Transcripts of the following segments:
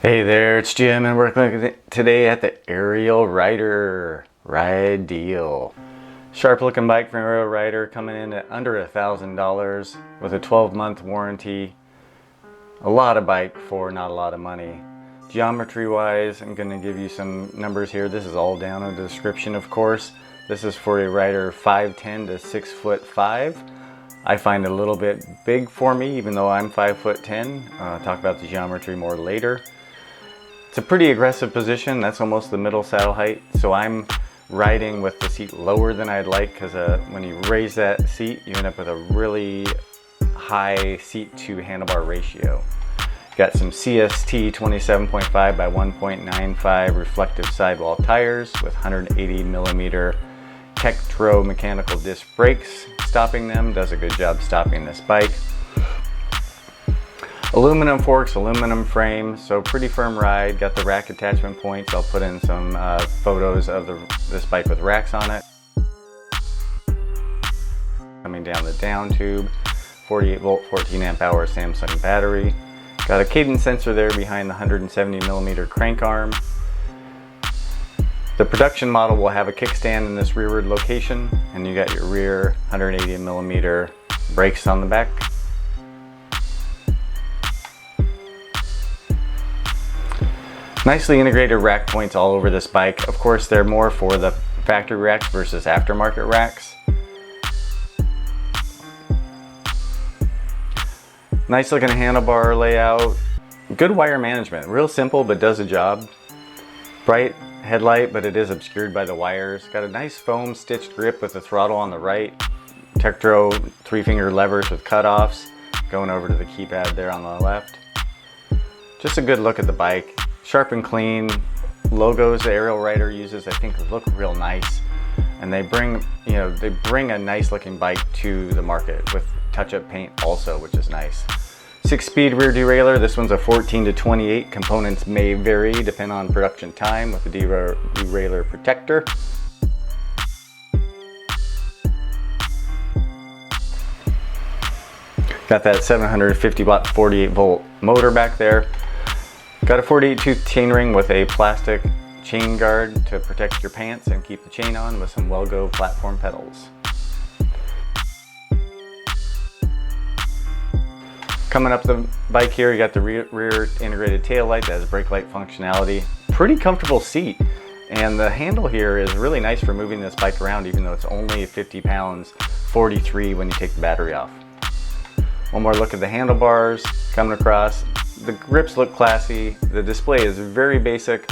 Hey there, it's Jim, and we're looking today at the Ariel Rider Rideal. Sharp looking bike from Ariel Rider, coming in at under $1,000 with a 12-month warranty. A lot of bike for not a lot of money. Geometry wise, I'm going to give you some numbers here. This is all down in the description, of course. This is for a rider 5'10" to 6'5". I find it a little bit big for me, even though I'm 5'10". Talk about the geometry more later. It's a pretty aggressive position. That's almost the middle saddle height. So I'm riding with the seat lower than I'd like, because when you raise that seat, you end up with a really high seat to handlebar ratio. Got some CST 27.5 by 1.95 reflective sidewall tires with 180 millimeter Tektro mechanical disc brakes. Stopping them does a good job stopping this bike. Aluminum forks, aluminum frame, so pretty firm ride. Got the rack attachment points. I'll put in some photos of this bike with racks on it. Coming down the down tube, 48 volt, 14 amp hour Samsung battery. Got a Cadence sensor there behind the 170 millimeter crank arm. The production model will have a kickstand in this rearward location, and you got your rear 180 millimeter brakes on the back. Nicely integrated rack points all over this bike. Of course, they're more for the factory racks versus aftermarket racks. Nice looking handlebar layout. Good wire management. Real simple, but does a job. Bright headlight, but it is obscured by the wires. Got a nice foam stitched grip with the throttle on the right. Tektro 3-finger levers with cutoffs. Going over to the keypad there on the left. Just a good look at the bike. Sharp and clean. Logos the Ariel Rider uses, I think, look real nice, and they bring a nice looking bike to the market with touch-up paint also, which is nice. 6-speed rear derailleur. This one's a 14 to 28. Components may vary depending on production time with the derailleur protector. Got that 750 watt 48 volt motor back there. Got a 48 tooth chainring with a plastic chain guard to protect your pants and keep the chain on, with some Well-Go platform pedals. Coming up the bike here, you got the rear integrated tail light that has brake light functionality. Pretty comfortable seat, and the handle here is really nice for moving this bike around, even though it's only 50 pounds, 43 when you take the battery off. One more look at the handlebars coming across. The grips look classy. The display is very basic.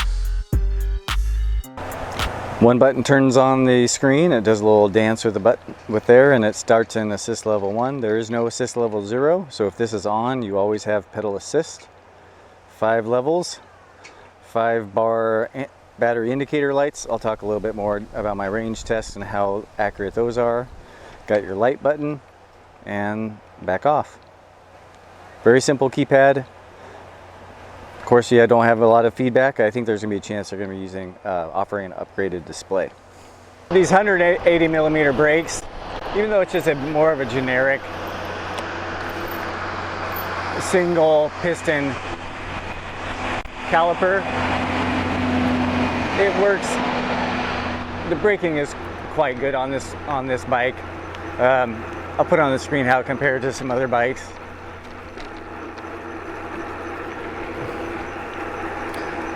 One button turns on the screen. It does a little dance with the button there, and it starts in assist level 1. There is no assist level 0, so if this is on, you always have pedal assist. 5 levels, 5 bar battery indicator lights. I'll talk a little bit more about my range test and how accurate those are. Got your light button and back off. Very simple keypad. Of course, I don't have a lot of feedback. I think there's gonna be a chance they're gonna be offering an upgraded display. These 180 millimeter brakes, even though it's just more of a generic single piston caliper, it works. The braking is quite good on this bike. I'll put on the screen how it compared to some other bikes.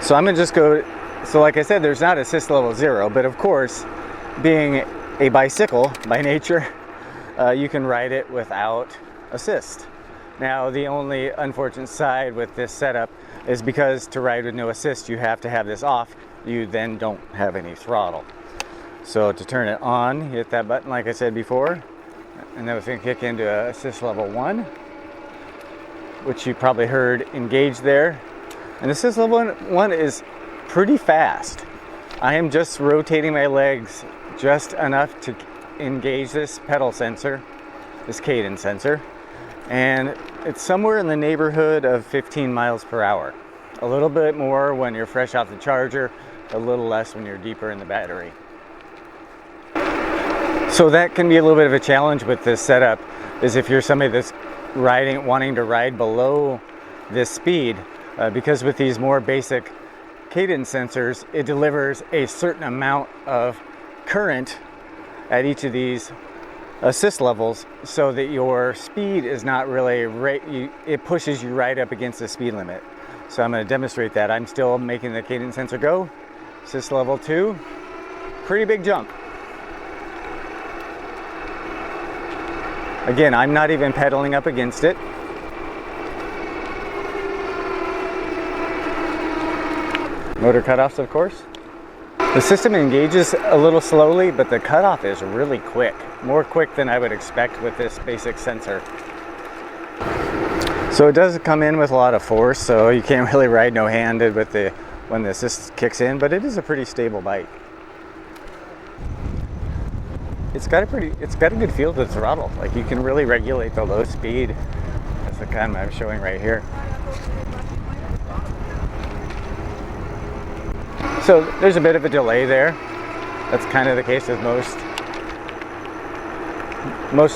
So I'm gonna just go, so like I said, there's not assist level 0, but of course, being a bicycle by nature, you can ride it without assist. Now, the only unfortunate side with this setup is because to ride with no assist, you have to have this off. You then don't have any throttle. So to turn it on, hit that button like I said before, and then it's gonna kick into assist level 1, which you probably heard engaged there. And assist level 1 is pretty fast. I am just rotating my legs just enough to engage this pedal sensor, this Cadence sensor, and it's somewhere in the neighborhood of 15 miles per hour. A little bit more when you're fresh off the charger, a little less when you're deeper in the battery. So that can be a little bit of a challenge with this setup, is if you're somebody that's wanting to ride below this speed, because with these more basic cadence sensors, it delivers a certain amount of current at each of these assist levels, so that your speed is not really it pushes you right up against the speed limit. So I'm going to demonstrate that. I'm still making the cadence sensor go. Assist level 2, pretty big jump. Again, I'm not even pedaling up against it. Motor cutoffs, of course. The system engages a little slowly, but the cutoff is really quick. More quick than I would expect with this basic sensor. So it does come in with a lot of force, so you can't really ride no-handed with when the assist kicks in, but it is a pretty stable bike. It's got a good feel to the throttle. Like, you can really regulate the low speed. That's the kind I'm showing right here. So there's a bit of a delay there. That's kind of the case with most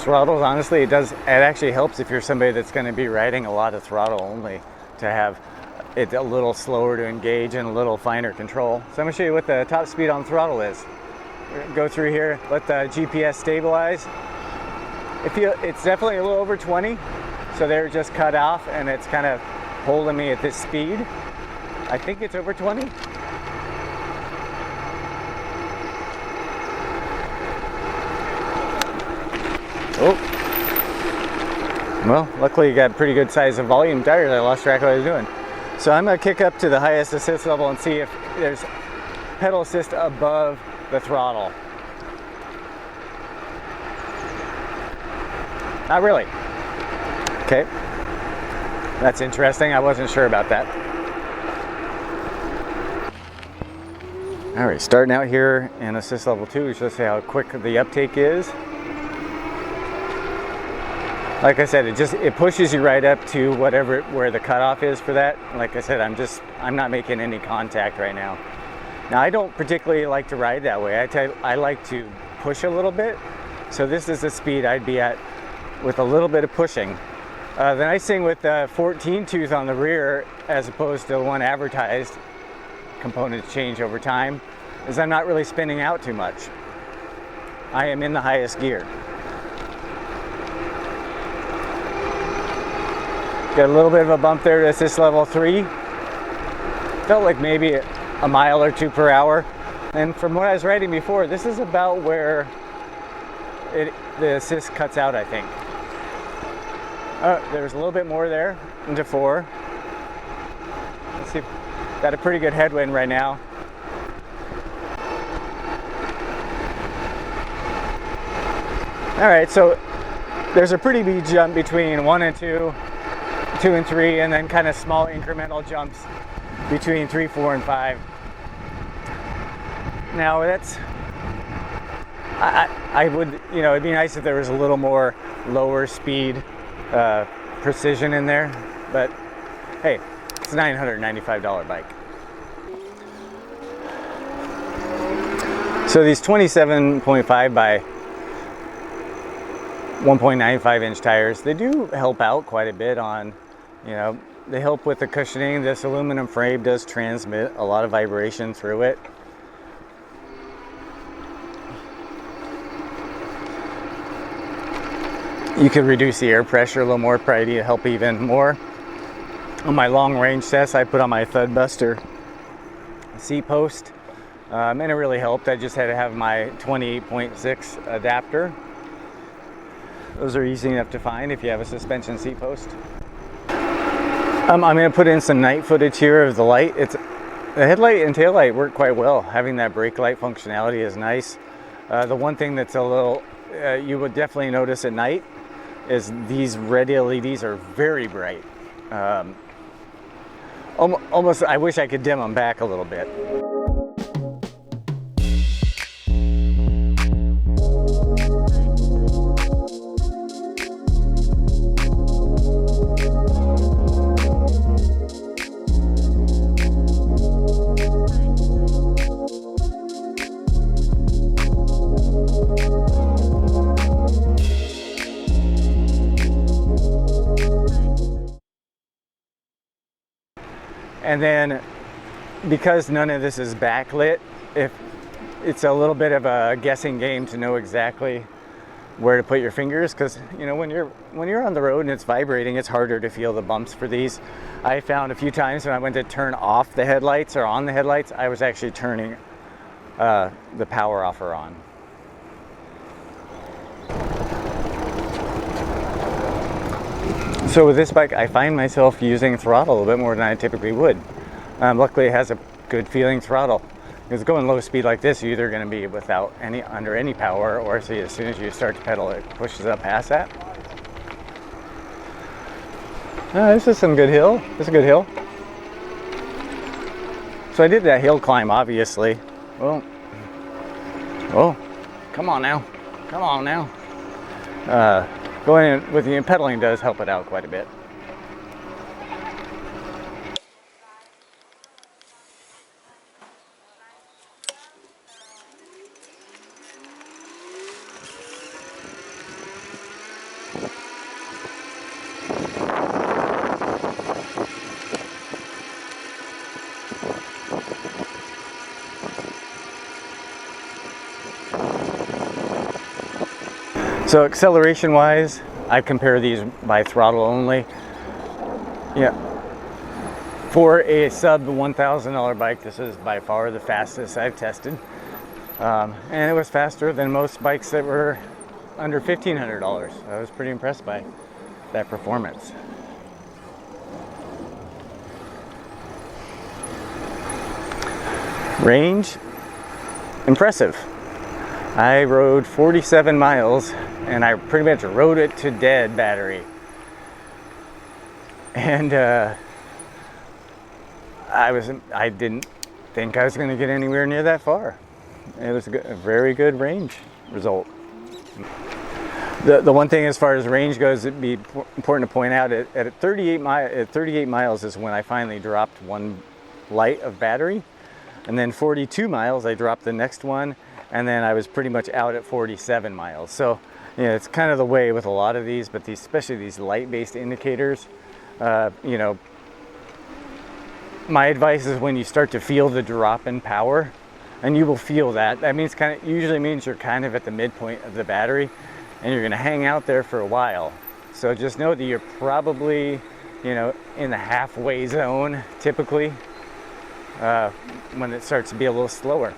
throttles. Honestly, it actually helps if you're somebody that's going to be riding a lot of throttle only, to have it a little slower to engage and a little finer control. So I'm going to show you what the top speed on throttle is. Go through here, let the GPS stabilize. It's definitely a little over 20, so they're just cut off and it's kind of holding me at this speed. I think it's over 20. Oh, well, luckily you got pretty good size of volume tires. I lost track of what I was doing. So I'm going to kick up to the highest assist level and see if there's pedal assist above the throttle. Not really. Okay, that's interesting. I wasn't sure about that. All right, starting out here in assist level 2, just see how quick the uptake is. Like I said, it pushes you right up to where the cutoff is for that. Like I said, I'm not making any contact right now. Now, I don't particularly like to ride that way. I like to push a little bit. So this is the speed I'd be at with a little bit of pushing. The nice thing with the 14 tooth on the rear, as opposed to the one advertised, components change over time, is I'm not really spinning out too much. I am in the highest gear. Got a little bit of a bump there to assist level 3. Felt like maybe a mile or 2 per hour. And from what I was riding before, this is about where the assist cuts out, I think. There's a little bit more there into 4. Let's see. Got a pretty good headwind right now. All right, so there's a pretty big jump between 1 and 2. 2 and 3, and then kind of small incremental jumps between 3, 4, and 5. Now I would, it'd be nice if there was a little more lower speed precision in there, but hey, it's a $995 bike. So these 27.5 by 1.95 inch tires, they do help out quite a bit on, they help with the cushioning. This aluminum frame does transmit a lot of vibration through it. You could reduce the air pressure a little more, probably to help even more. On my long range test, I put on my Thud Buster seat post, and it really helped. I just had to have my 28.6 adapter. Those are easy enough to find if you have a suspension seat post. I'm going to put in some night footage here of the light. The headlight and tail light work quite well. Having that brake light functionality is nice. The one thing that's a little, you would definitely notice at night, is these red LEDs are very bright. Almost, I wish I could dim them back a little bit. And then because none of this is backlit, if it's a little bit of a guessing game to know exactly where to put your fingers, because you know, when you're on the road and it's vibrating, it's harder to feel the bumps for these. I found a few times when I went to turn off the headlights or on the headlights, I was actually turning the power off or on. So with this bike, I find myself using throttle a little bit more than I typically would. Luckily, it has a good feeling throttle. Because going low speed like this, you're either going to be without under any power, or see, as soon as you start to pedal, it pushes up past that. This is some good hill. This is a good hill. So I did that hill climb, obviously. Well, oh, come on now, come on now. Going in with the pedaling does help it out quite a bit. So acceleration wise, I compare these by throttle only. Yeah, for a sub $1,000 bike, this is by far the fastest I've tested. And it was faster than most bikes that were under $1,500. I was pretty impressed by that performance. Range, impressive. I rode 47 miles and I pretty much rode it to dead battery. And I didn't think I was going to get anywhere near that far. It was a very good range result. The one thing as far as range goes, it'd be important to point out at 38 miles is when I finally dropped one light of battery, and then 42 miles I dropped the next one, and then I was pretty much out at 47 miles. So yeah, it's kind of the way with a lot of these, but especially these light-based indicators, you know, my advice is when you start to feel the drop in power, and you will feel that. That means usually means you're kind of at the midpoint of the battery, and you're going to hang out there for a while. So just know that you're probably, you know, in the halfway zone typically when it starts to be a little slower.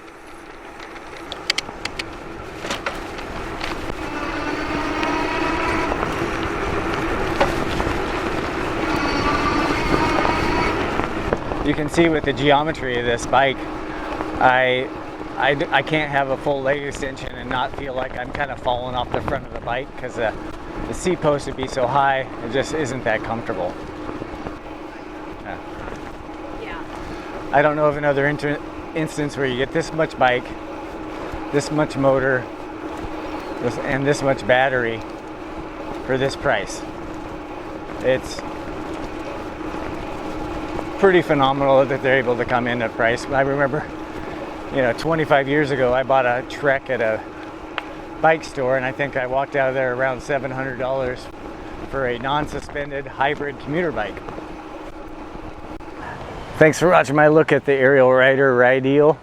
You can see with the geometry of this bike, I can't have a full leg extension and not feel like I'm kind of falling off the front of the bike, because the seat post would be so high, it just isn't that comfortable. Yeah. I don't know of another instance where you get this much bike, this much motor, and this much battery for this price. It's pretty phenomenal that they're able to come in at price. I remember, you know, 25 years ago, I bought a Trek at a bike store, and I think I walked out of there around $700 for a non-suspended hybrid commuter bike. Thanks for watching my look at the Ariel Rider Rideal.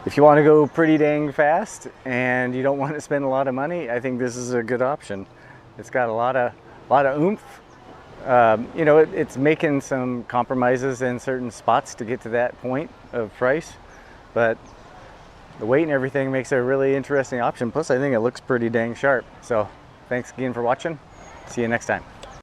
If you want to go pretty dang fast and you don't want to spend a lot of money, I think this is a good option. It's got a lot of oomph. You know, it's making some compromises in certain spots to get to that point of price, but the weight and everything makes it a really interesting option. Plus, I think it looks pretty dang sharp. So thanks again for watching. See you next time.